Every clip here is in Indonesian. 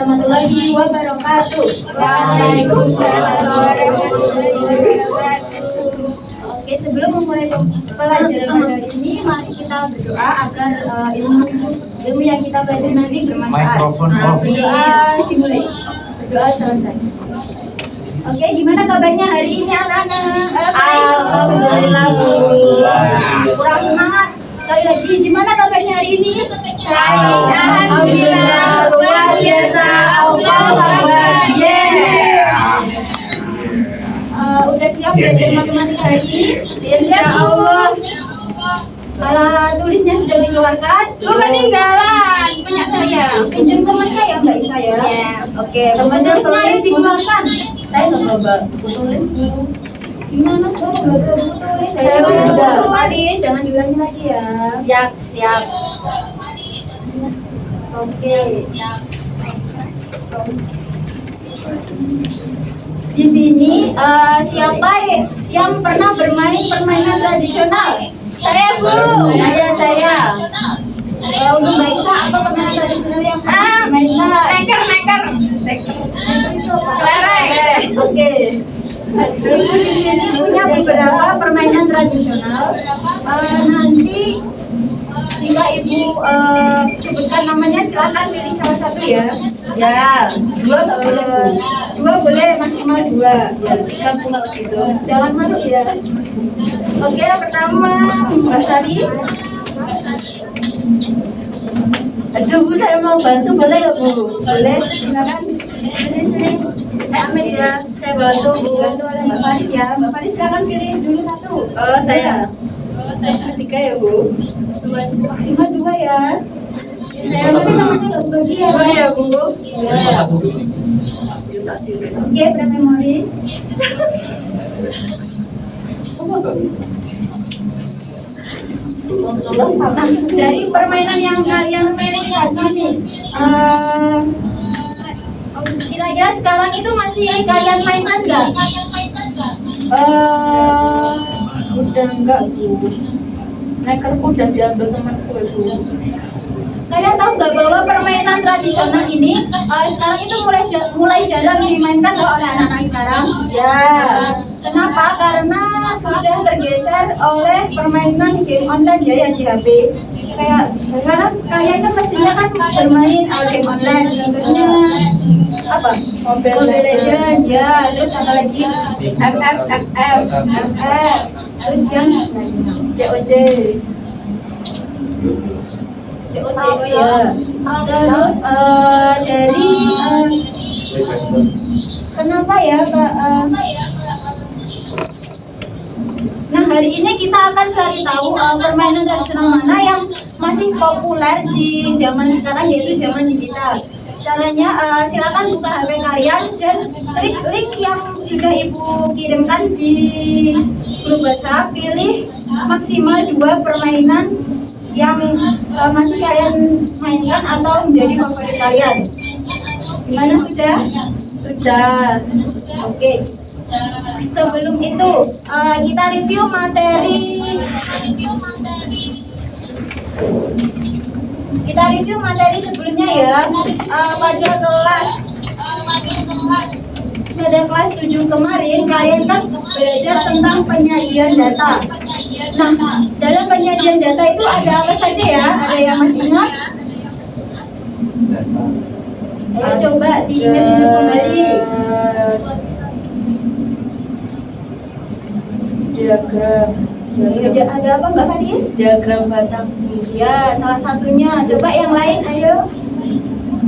warahmatullahi wabarakatuh. Waalaikumsalam warahmatullahi wabarakatuh. Oke, sebelum memulai pelajaran hari ini, mari kita berdoa agar ilmu yang kita pelajari nanti bermanfaat. Berdoa dimulai. Berdoa selesai. Oke, gimana kabarnya hari ini anak-anak? Alhamdulillah, Bu. Kurang semangat. Sekali lagi, gimana kabarnya hari ini? Alhamdulillah, luar biasa. Allahu Akbar. Udah siap belajar matematika hari ini? Insya Allah. Alat tulisnya sudah dikeluarkan? Ketinggalan punya saya. Pinjam temannya ya Mbak Isa ya? Oke, alat tulisnya ayo dikeluarkan. Saya nggak coba tulis dulu. Gimana sekarang belajar tulis? Saya Saya belajar. tulis, jangan diulangi lagi ya. Siap. Oke. Di sini siapa yang pernah bermain permainan tradisional? Saya, Bu. Saya. Untuk Mbak Isa, apa permainan tradisional yang pernah dimainkan? Meker. Itu apa? Kelereng. Oke. Ibu di sini punya beberapa permainan tradisional. Nanti jika Ibu sebutkan namanya, silakan pilih salah satu ya. Ya, dua nggak boleh, Bu. Dua boleh, maksimal dua. Ya, kan kalau gitu. Jangan malu ya. Oke, pertama Mbak Sari. Aduh, Bu, saya mau bantu, boleh nggak, Bu? Boleh, silakan. Sini. Amin ya, saya bantu, Bu. Dibantu oleh Mbak Faris ya. Mbak Faris silakan pilih dulu satu. Oh, saya. Tiga ya, Bu. Maksimal dua ya. Saya nanti namanya nggak bagi ya. Dua ya, Bu. Ya. Oke, memori. Nah, dari permainan yang kalian mainkan ini, kira-kira sekarang itu masih kalian mainkan nggak? Udah enggak, Bu. Mekerku udah diambil temanku, Bu. Kalian tahu nggak bahwa permainan tradisional ini sekarang itu mulai jarang dimainkan oleh anak-anak sekarang? Ya. Kenapa? Karena sudah tergeser oleh permainan game online ya yang di HP. Kayak sekarang kalian kan pastinya kan bermain game online, contohnya apa? Mobile Legends ya, terus apa lagi? FF. Terus yang COD. COD ya. Terus dari kenapa ya Kak? Nah, hari ini kita akan cari tahu permainan tradisional mana yang masih populer di zaman sekarang, yaitu zaman digital. Caranya silakan buka HP kalian dan klik link yang sudah Ibu kirimkan di grup WhatsApp, pilih maksimal 2 permainan yang masih kalian mainkan atau menjadi favorit kalian. Gimana sudah? Sudah. Oke. Sebelum itu kita review materi. Kita review materi sebelumnya ya. Pada kelas 7 kemarin kalian kan belajar tentang penyajian data. Nah, dalam penyajian data itu ada apa saja ya? Ada yang masih ingat? Ayo coba diingat kembali. Diagram. Ada apa Mbak Fadis? Diagram batang. Ya, salah satunya. Coba yang lain, ayo.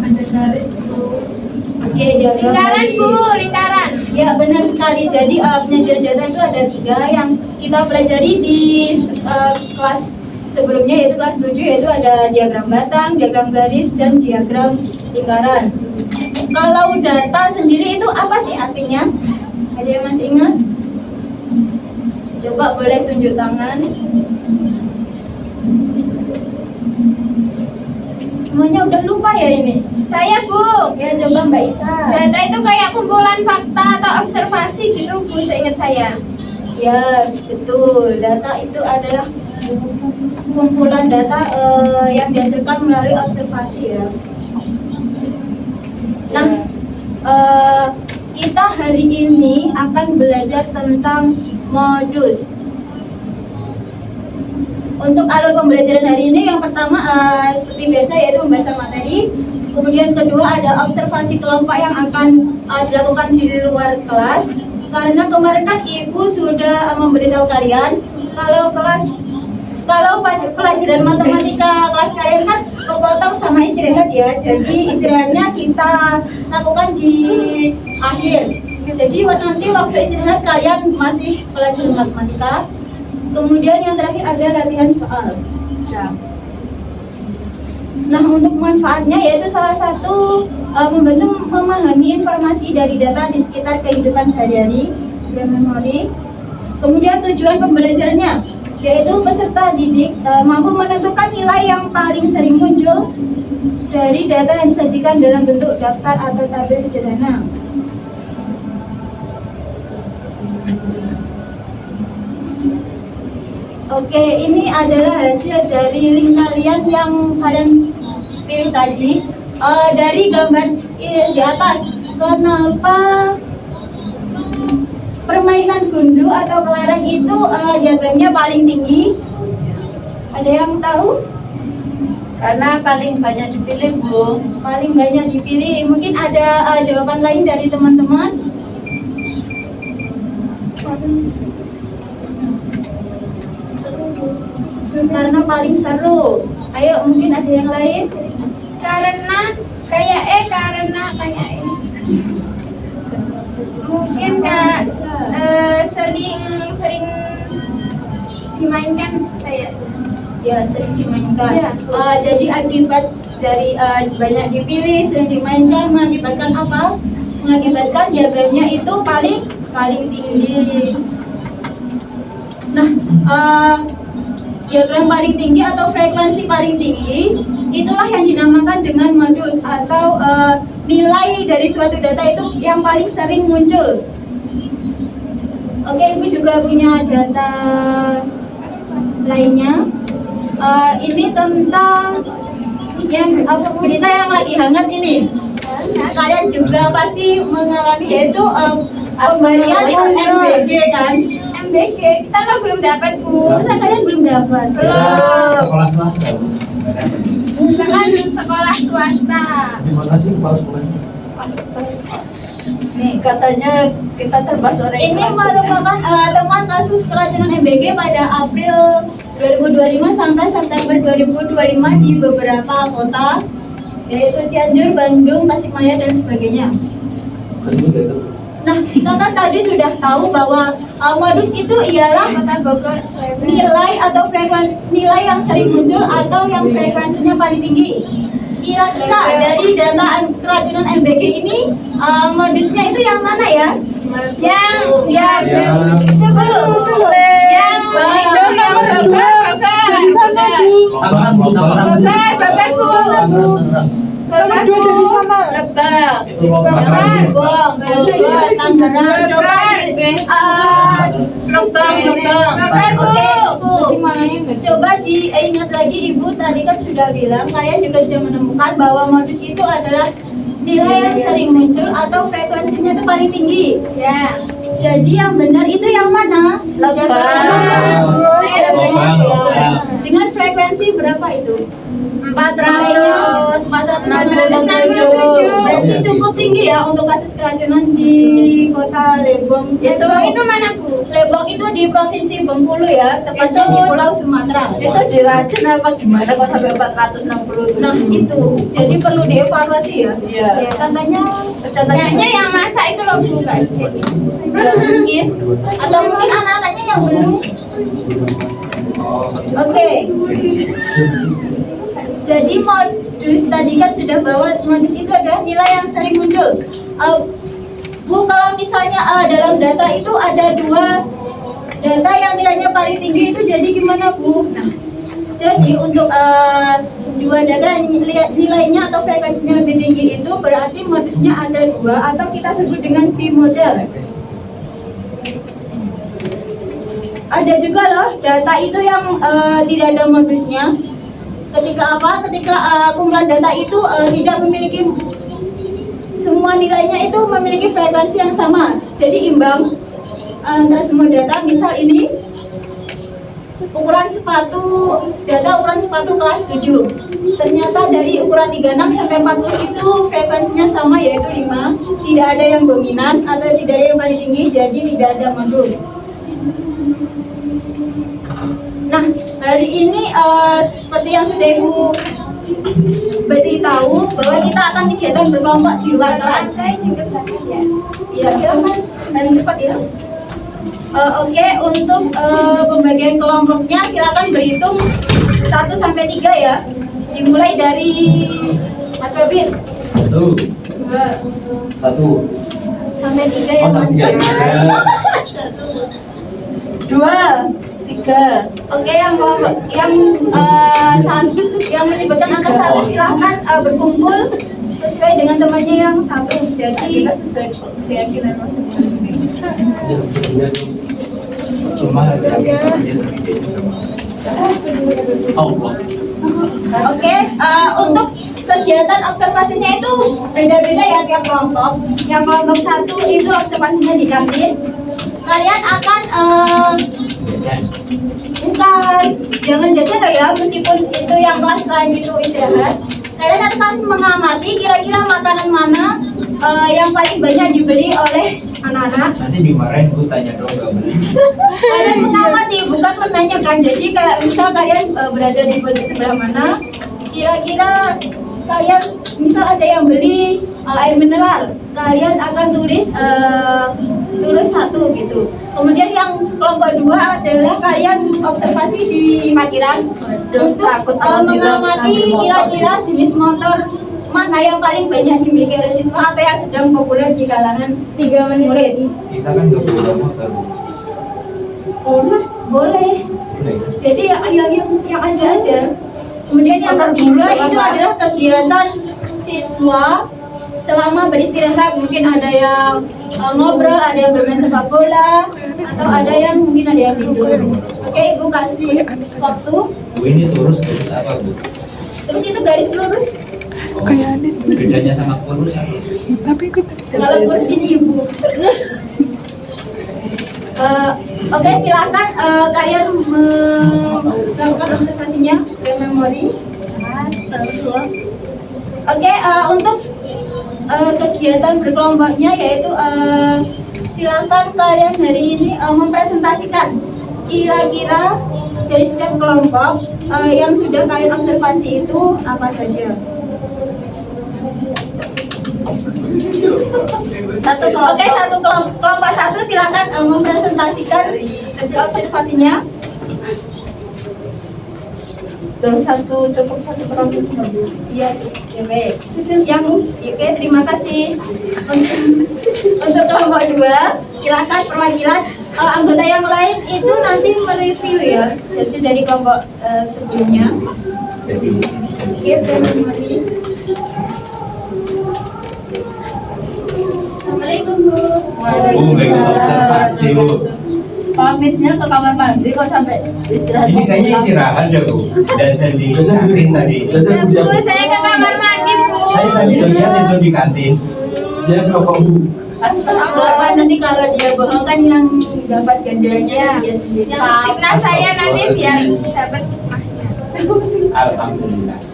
Ada garis, Bu. Oke, diagram Lingkaran, garis. Bu, lingkaran. Ya, benar sekali. Jadi penyajian data itu ada 3 yang kita pelajari di kelas sebelumnya, yaitu kelas 7, yaitu ada diagram batang, diagram garis, dan diagram lingkaran. Kalau data sendiri itu apa sih artinya? Ada yang masih ingat? Coba boleh tunjuk tangan. Semuanya udah lupa ya ini? Saya, Bu. Ya, coba Mbak Isa. Data itu kayak kumpulan fakta atau observasi gitu, Bu, seingat saya. Ya, betul. Data itu adalah kumpulan data yang dihasilkan melalui observasi ya. Kita hari ini akan belajar tentang modus. Untuk alur pembelajaran hari ini yang pertama seperti biasa yaitu pembahasan materi. Kemudian kedua ada observasi kelompok yang akan dilakukan di luar kelas. Karena kemarin kan Ibu sudah memberitahu kalian kalau pelajaran matematika kelas kalian kan kepotong sama istirahat ya. Jadi istirahatnya kita lakukan di akhir. Jadi nanti waktu istirahat kalian masih pelajaran matematika. Kemudian yang terakhir ada latihan soal. Nah, untuk manfaatnya yaitu salah satu membantu memahami informasi dari data di sekitar kehidupan sehari-hari dan memori. Kemudian tujuan pembelajarannya yaitu peserta didik mampu menentukan nilai yang paling sering muncul dari data yang disajikan dalam bentuk daftar atau tabel sederhana. Oke, ini adalah hasil dari link kalian yang kalian pilih tadi. Dari gambar di atas, kenapa permainan gundu atau kelereng itu diagramnya paling tinggi? Ada yang tahu? Karena paling banyak dipilih, Bu. Paling banyak dipilih. Mungkin ada jawaban lain dari teman-teman? Karena paling seru. Ayo, mungkin ada yang lain? Karena kayak mungkin sering dimainkan kayak Ya, sering dimainkan. Ya. Jadi akibat dari banyak dipilih, sering dimainkan mengakibatkan apa? Mengakibatkan diagramnya itu paling tinggi. Nah, diagram paling tinggi atau frekuensi paling tinggi itulah yang dinamakan dengan modus atau nilai dari suatu data itu yang paling sering muncul. Oke, Ibu juga punya data lainnya. Ini tentang berita yang lagi hangat ini. Kalian juga pasti mengalami yaitu pemberian MBG kan? MBG. Kita kan belum dapat, Bu. Masa kalian belum dapat? Belum. Sekolah swasta. Kita kan sekolah swasta. Terima kasih kepala sekolah. Nih, katanya kita termasuk orang Ini merupakan temuan kasus keracunan MBG pada April 2025 sampai September 2025 di beberapa kota, yaitu Cianjur, Bandung, Tasikmalaya, dan sebagainya. Nah, kita kan tadi sudah tahu bahwa modus itu ialah Kota Bogor, Sleman. nilai atau nilai yang sering muncul atau yang frekuensinya paling tinggi. Kira-kira dari data keracunan MBG ini modusnya itu yang mana ya? Yang Yang- itu, Bu. Yang Bogor, Bu. Lebak. Itu Tangerang. Bogor, Tangerang. Coba Lebak. Oke, Bu. Coba diingat lagi, Ibu tadi kan sudah bilang, kalian juga sudah menemukan bahwa modus itu adalah nilai yang sering muncul atau frekuensinya itu paling tinggi. Ya. Jadi yang benar itu yang mana? Dengan frekuensi berapa itu? 400. 467. Berarti cukup tinggi ya untuk kasus keracunan di kota Lebong. Itu mana, Bu? Lebong itu di provinsi Bengkulu ya, tepatnya di Pulau Sumatera. Itu diracun apa gimana kok sampai 460 tuh? Nah itu, jadi perlu dievaluasi ya. Iya. Katanya Kayaknya yang masak itu loh, Bu. mungkin, atau mungkin anak-anaknya yang belum. Oke. Jadi modus tadi kan sudah bahwa modus itu adalah nilai yang sering muncul. Bu, kalau misalnya dalam data itu ada dua data yang nilainya paling tinggi itu jadi gimana, Bu? Nah, jadi untuk dua data yang nilainya atau frekuensinya lebih tinggi itu berarti modusnya ada dua atau kita sebut dengan bimodal. Ada juga loh data itu yang tidak ada modusnya. Ketika apa? Ketika kumpulan data itu tidak memiliki semua nilainya itu memiliki frekuensi yang sama, jadi imbang antara semua data. Misal ini ukuran sepatu, data ukuran sepatu kelas 7, ternyata dari ukuran 36 sampai 40 itu frekuensinya sama, yaitu 5. Tidak ada yang dominan atau tidak ada yang paling tinggi, jadi tidak ada modus. Nah, hari ini seperti yang sudah Ibu beritahu bahwa kita akan kegiatan berkelompok di luar kelas. Saya jengkel banget ya. Ya, silakan main cepat ya. Oke, untuk pembagian kelompoknya silakan berhitung 1 sampai 3 ya. Dimulai dari Mas Robin. 1. Sampai 3 ya Oh, Mas. sampai 3. 2, 3. Oke, yang kelompok yang menyebutkan angka 1 silakan berkumpul sesuai dengan temannya yang 1. Jadi Kita sesuai keyakinan masing-masing. Cuma hasilnya Allah. oke, untuk kegiatan observasinya itu beda-beda ya tiap kelompok. Yang kelompok 1 itu observasinya di kantin. Kalian akan bukan, jangan jajan ya, meskipun itu yang kelas lain itu istirahat. Kalian akan mengamati kira-kira makanan mana yang paling banyak dibeli oleh anak-anak. Nanti dimarahin, gue tanya dong gak beli. Kalian mengamati, bukan menanyakan. Jadi kayak misal kalian berada di baju sebelah mana, kira-kira kalian misal ada yang beli air mineral, kalian akan tulis 1 gitu. Kemudian yang kelompok 2 adalah kalian observasi di parkiran untuk mengamati kira-kira jenis motor mana yang paling banyak dimiliki oleh siswa atau yang sedang populer di kalangan 3 menit murid. lagi. Kita kan gak boleh motor. Boleh. Boleh. Jadi yang ada aja. Kemudian yang ketiga itu adalah kegiatan siswa selama beristirahat. Mungkin ada yang ngobrol, ada yang bermain sepak bola, atau ada yang mungkin ada yang tidur. Oke, Ibu kasih waktu. Bu, ini terus apa, Bu? Terus itu garis lurus. Bedanya sama kurus apa? Kalau kurus ini Ibu. Oke, silakan kalian melakukan observasinya ke memori. Oke, untuk kegiatan berkelompoknya yaitu silakan kalian hari ini mempresentasikan kira-kira dari setiap kelompok yang sudah kalian observasi itu apa saja. Oke, kelompok 1 silakan mempresentasikan hasil observasinya. Satu cukup satu kelompok. Iya, oke. Oke, terima kasih. Untuk kelompok 2, silakan perwakilan anggota yang lain itu nanti mereview ya hasil dari kelompok sebelumnya. Oke, memori. Assalamualaikum Bu. Bu, baik observasi, Bu. Pamitnya ke kamar mandi kok sampai istirahat. Ini kayaknya istirahat ya, Bu. Dan saya di kantin tadi. Bu, saya ke kamar mandi Bu. Saya tadi lihat itu di kantin. Dia kelompok Bu. Bapak nanti kalau dia bohong kan yang dapat ganjarannya dia sendiri. Yang fitnah saya nanti biar dapat hikmahnya. Alhamdulillah.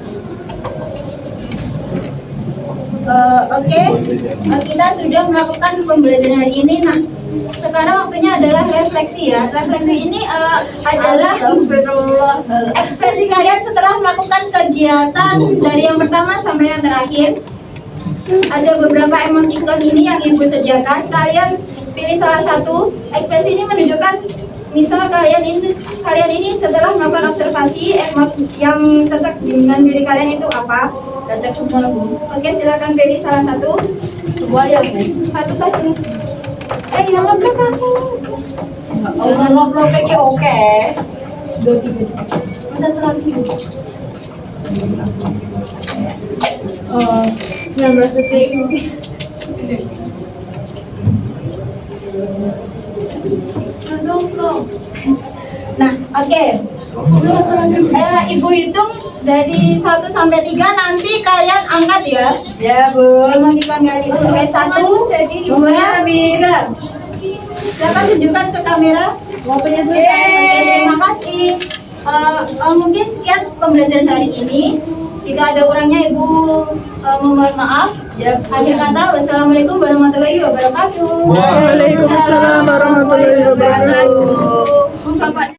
Oke, kita sudah melakukan pembelajaran hari ini. Nah, sekarang waktunya adalah refleksi ya. Refleksi ini adalah ekspresi kalian setelah melakukan kegiatan dari yang pertama sampai yang terakhir. Ada beberapa emoticon ini yang Ibu sediakan. Kalian pilih salah satu. Ekspresi ini menunjukkan misal kalian ini setelah melakukan observasi emot yang cocok dengan diri kalian itu apa? Cocok semua Bu. Oke, silakan pilih salah satu. Semua ya Bu. Satu saja. Yang lebih aku. Oh, ngobrol kayak oke. 2, 3. Satu lagi. 19 detik. Nah, oke. Ibu hitung dari 1 sampai 3, nanti kalian angkat ya. Ya, Bu. Mematikan kali itu. Oke, 1, 2, 3. Silakan tunjukkan ke kamera. Mobilnya tuh. Oke, terima kasih. Mungkin sekian pembelajaran hari ini. Jika ada kurangnya Ibu memohon maaf. Ya, Akhir kata, wassalamualaikum warahmatullahi wabarakatuh. Waalaikumsalam warahmatullahi wabarakatuh. Bapaknya